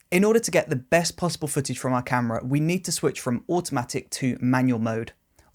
In order to get the best possible footage from our camera, we need to switch from automatic to manual mode.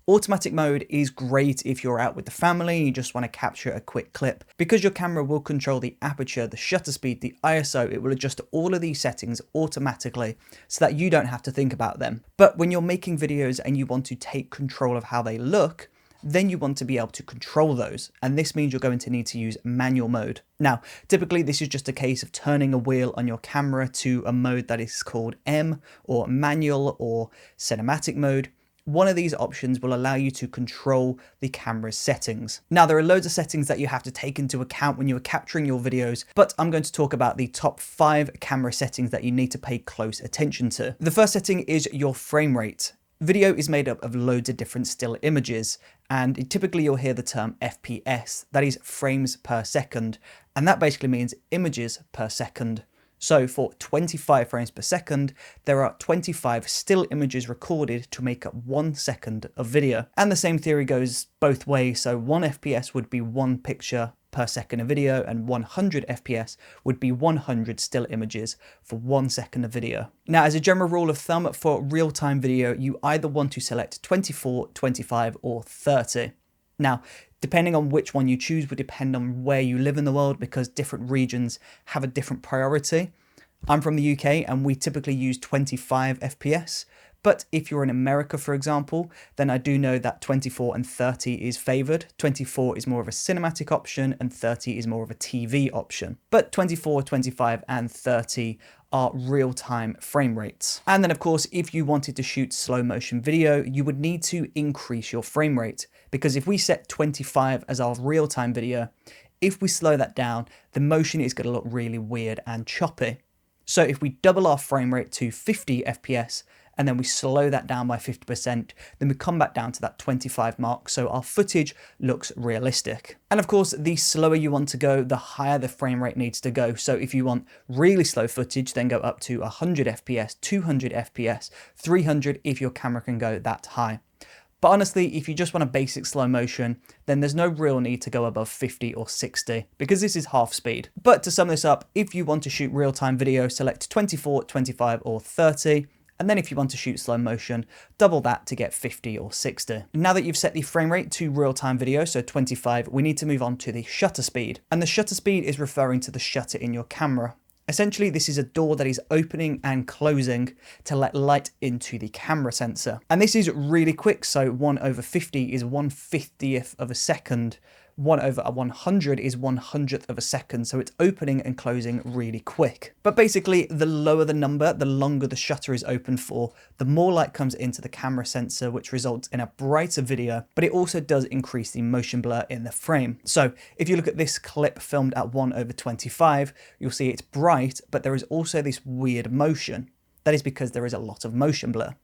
Automatic mode is great if you're out with the family and you just want to capture a quick clip. Because your camera will control the aperture, the shutter speed, the ISO, it will adjust all of these settings automatically so that you don't have to think about them. But when you're making videos and you want to take control of how they look, then you want to be able to control those. And this means you're going to need to use manual mode. Now, typically this is just a case of turning a wheel on your camera to a mode that is called M or manual or cinematic mode. One of these options will allow you to control the camera's settings. Now, there are loads of settings that you have to take into account when you are capturing your videos, but I'm going to talk about the top 5 camera settings that you need to pay close attention to. The first setting is your frame rate. Video is made up of loads of different still images, and typically you'll hear the term FPS, that is frames per second, and that basically means images per second. So for 25 frames per second, there are 25 still images recorded to make up 1 second of video. And the same theory goes both ways, so 1 FPS would be 1 picture per second of video, and 100 FPS would be 100 still images for 1 second of video. Now, as a general rule of thumb for real-time video, you either want to select 24, 25, or 30. Now, depending on which one you choose would depend on where you live in the world, because different regions have a different priority. I'm from the UK and we typically use 25 FPS, but if you're in America, for example, then I do know that 24 and 30 is favored. 24 is more of a cinematic option and 30 is more of a TV option. But 24, 25 and 30 are real-time frame rates. And then of course, if you wanted to shoot slow motion video, you would need to increase your frame rate, because if we set 25 as our real-time video, if we slow that down, the motion is going to look really weird and choppy. So if we double our frame rate to 50 FPS and then we slow that down by 50%, then we come back down to that 25 mark, so our footage looks realistic. And of course, the slower you want to go, the higher the frame rate needs to go. So if you want really slow footage, then go up to 100 FPS, 200 FPS, 300 if your camera can go that high. But honestly, if you just want a basic slow motion, then there's no real need to go above 50 or 60, because this is half speed. But to sum this up, if you want to shoot real-time video, select 24, 25 or 30. And then if you want to shoot slow motion, double that to get 50 or 60. Now that you've set the frame rate to real-time video, so 25, we need to move on to the shutter speed. And the shutter speed is referring to the shutter in your camera. Essentially, this is a door that is opening and closing to let light into the camera sensor. And this is really quick, so 1/50 is 1/50th of a second. 1/100 is 100th of a second, so it's opening and closing really quick. But basically, the lower the number, the longer the shutter is open for, the more light comes into the camera sensor, which results in a brighter video, but it also does increase the motion blur in the frame. So if you look at this clip filmed at 1/25, you'll see it's bright, but there is also this weird motion. That is because there is a lot of motion blur.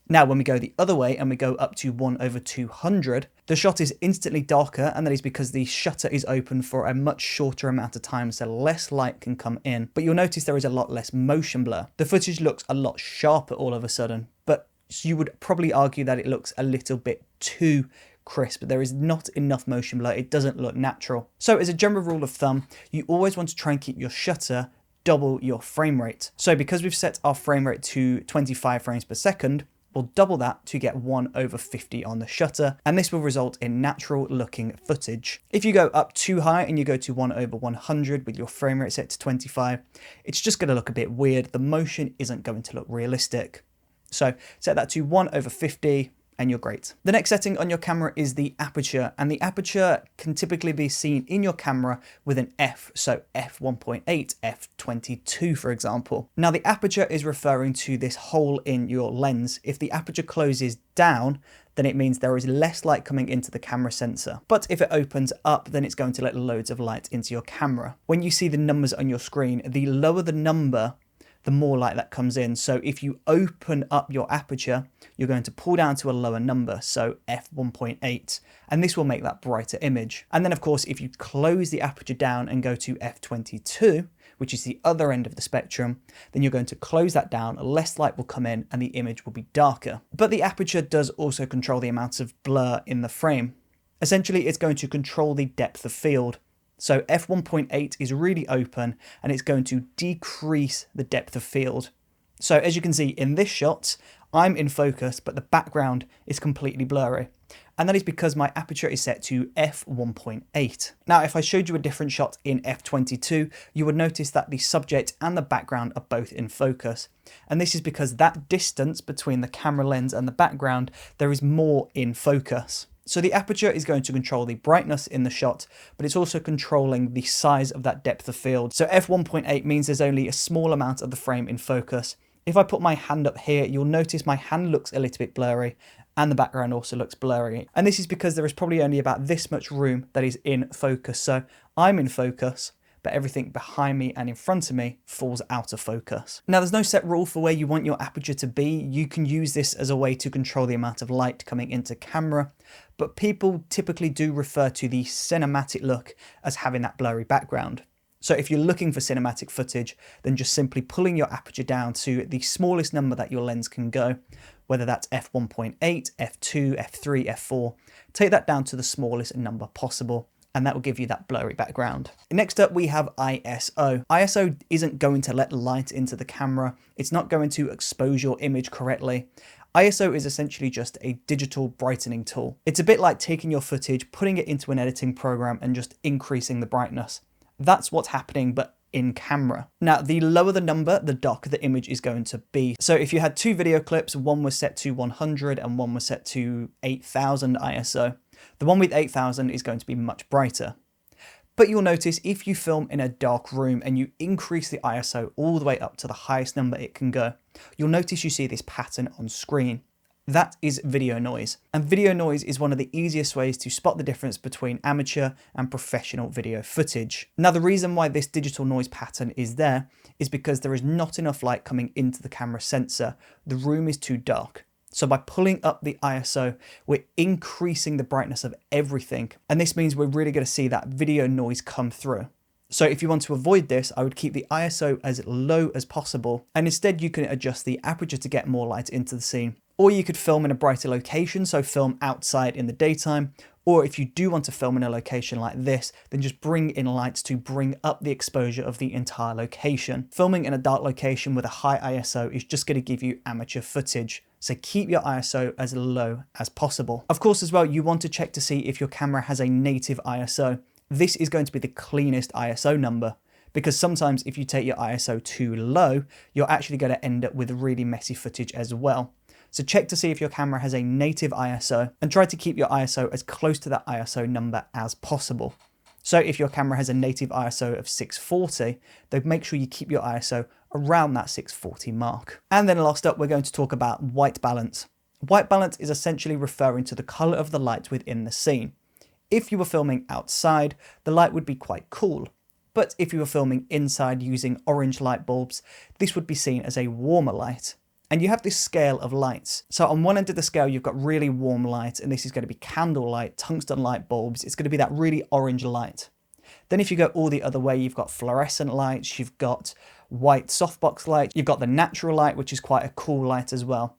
Now, when we go the other way and we go up to 1/200, the shot is instantly darker, and that is because the shutter is open for a much shorter amount of time, so less light can come in. But you'll notice there is a lot less motion blur. The footage looks a lot sharper all of a sudden, but you would probably argue that it looks a little bit too crisp. There is not enough motion blur. It doesn't look natural. So as a general rule of thumb, you always want to try and keep your shutter double your frame rate. So because we've set our frame rate to 25 frames per second, we'll double that to get 1/50 on the shutter, and this will result in natural looking footage. If you go up too high and you go to 1/100 with your frame rate set to 25, it's just going to look a bit weird. The motion isn't going to look realistic. So set that to 1/50 and you're great. The next setting on your camera is the aperture, and the aperture can typically be seen in your camera with an F, so f1.8, f22 for example. Now the aperture is referring to this hole in your lens. If the aperture closes down, then it means there is less light coming into the camera sensor. But if it opens up, then it's going to let loads of light into your camera. When you see the numbers on your screen, the lower the number, the more light that comes in. So if you open up your aperture, you're going to pull down to a lower number, so f1.8, and this will make that brighter image. And then of course, if you close the aperture down and go to f22, which is the other end of the spectrum, then you're going to close that down, less light will come in and the image will be darker. But the aperture does also control the amount of blur in the frame. Essentially, it's going to control the depth of field. So f1.8 is really open and it's going to decrease the depth of field. So as you can see in this shot, I'm in focus, but the background is completely blurry. And that is because my aperture is set to f1.8. Now, if I showed you a different shot in f22, you would notice that the subject and the background are both in focus. And this is because that distance between the camera lens and the background, there is more in focus. So the aperture is going to control the brightness in the shot, but it's also controlling the size of that depth of field. So f1.8 means there's only a small amount of the frame in focus. If I put my hand up here, you'll notice my hand looks a little bit blurry and the background also looks blurry. And this is because there is probably only about this much room that is in focus. So I'm in focus, but everything behind me and in front of me falls out of focus. Now, there's no set rule for where you want your aperture to be. You can use this as a way to control the amount of light coming into camera, but people typically do refer to the cinematic look as having that blurry background. So if you're looking for cinematic footage, then just simply pulling your aperture down to the smallest number that your lens can go, whether that's f1.8, f2, f3, f4, take that down to the smallest number possible, and that will give you that blurry background. Next up, we have ISO. ISO isn't going to let light into the camera. It's not going to expose your image correctly. ISO is essentially just a digital brightening tool. It's a bit like taking your footage, putting it into an editing program and just increasing the brightness. That's what's happening, but in camera. Now, the lower the number, the darker the image is going to be. So if you had two video clips, one was set to 100 and one was set to 8000 ISO, the one with 8000 is going to be much brighter. But you'll notice if you film in a dark room and you increase the ISO all the way up to the highest number it can go, you'll notice you see this pattern on screen. That is video noise. And video noise is one of the easiest ways to spot the difference between amateur and professional video footage. Now, the reason why this digital noise pattern is there is because there is not enough light coming into the camera sensor. The room is too dark. So by pulling up the ISO, we're increasing the brightness of everything. And this means we're really going to see that video noise come through. So if you want to avoid this, I would keep the ISO as low as possible. And instead you can adjust the aperture to get more light into the scene. Or you could film in a brighter location, so film outside in the daytime. Or if you do want to film in a location like this, then just bring in lights to bring up the exposure of the entire location. Filming in a dark location with a high ISO is just going to give you amateur footage. So keep your ISO as low as possible. Of course, as well, you want to check to see if your camera has a native ISO. This is going to be the cleanest ISO number, because sometimes if you take your ISO too low, you're actually going to end up with really messy footage as well. So check to see if your camera has a native ISO and try to keep your ISO as close to that ISO number as possible. So if your camera has a native ISO of 640, then make sure you keep your ISO around that 640 mark. And then last up, we're going to talk about white balance. White balance is essentially referring to the color of the light within the scene. If you were filming outside, the light would be quite cool. But if you were filming inside using orange light bulbs, this would be seen as a warmer light. And you have this scale of lights. So on one end of the scale, you've got really warm light, and this is going to be candle light, tungsten light bulbs. It's going to be that really orange light. Then if you go all the other way, you've got fluorescent lights, you've got white softbox light, you've got the natural light, which is quite a cool light as well.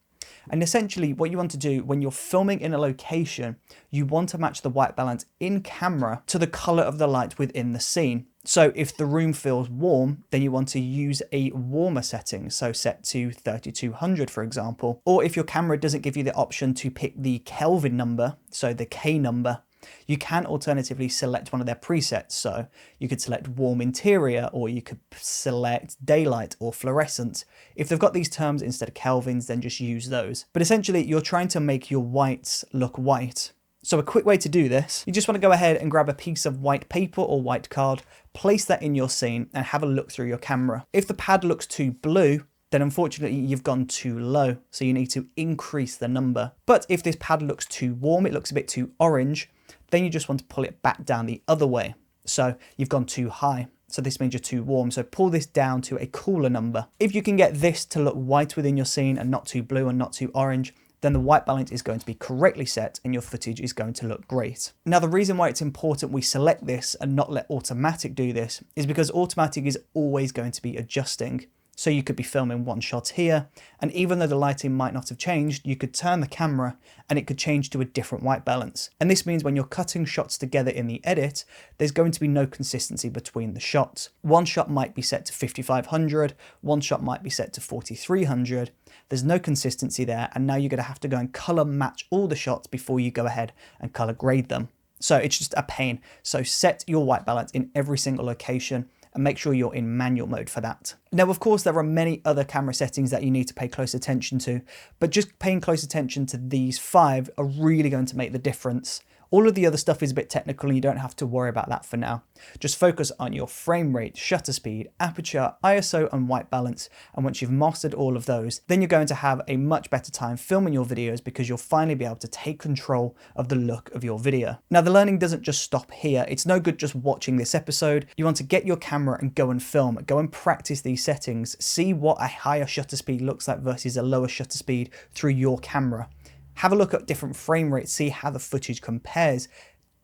And essentially what you want to do when you're filming in a location, you want to match the white balance in camera to the color of the light within the scene. So if the room feels warm, then you want to use a warmer setting, so set to 3200 for example. Or if your camera doesn't give you the option to pick the Kelvin number, so the K number, you can alternatively select one of their presets. So you could select warm interior, or you could select daylight or fluorescent. If they've got these terms instead of Kelvins, then just use those. But essentially you're trying to make your whites look white. So a quick way to do this, you just want to go ahead and grab a piece of white paper or white card, place that in your scene and have a look through your camera. If the pad looks too blue, then unfortunately you've gone too low, so you need to increase the number. But if this pad looks too warm, it looks a bit too orange, then you just want to pull it back down the other way. So you've gone too high. So this means you're too warm. So pull this down to a cooler number. If you can get this to look white within your scene and not too blue and not too orange, then the white balance is going to be correctly set and your footage is going to look great. Now, the reason why it's important we select this and not let automatic do this is because automatic is always going to be adjusting. So you could be filming one shot here, and even though the lighting might not have changed, you could turn the camera and it could change to a different white balance. And this means when you're cutting shots together in the edit, there's going to be no consistency between the shots. One shot might be set to 5500, one shot might be set to 4300. There's no consistency there, and now you're going to have to go and color match all the shots before you go ahead and color grade them. So it's just a pain. So set your white balance in every single location and make sure you're in manual mode for that. Now, of course, there are many other camera settings that you need to pay close attention to, but just paying close attention to these 5 are really going to make the difference. All of the other stuff is a bit technical and you don't have to worry about that for now. Just focus on your frame rate, shutter speed, aperture, ISO, and white balance. And once you've mastered all of those, then you're going to have a much better time filming your videos because you'll finally be able to take control of the look of your video. Now, the learning doesn't just stop here. It's no good just watching this episode. You want to get your camera and go and film, go and practice these settings, see what a higher shutter speed looks like versus a lower shutter speed through your camera. Have a look at different frame rates, see how the footage compares.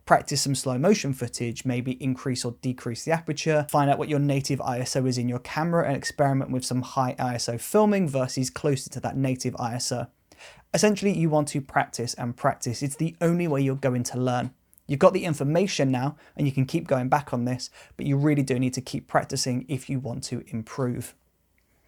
Practice some slow motion footage, maybe increase or decrease the aperture, find out what your native ISO is in your camera and experiment with some high ISO filming versus closer to that native ISO. Essentially, you want to practice and practice. It's the only way you're going to learn. You've got the information now and you can keep going back on this, but you really do need to keep practicing if you want to improve.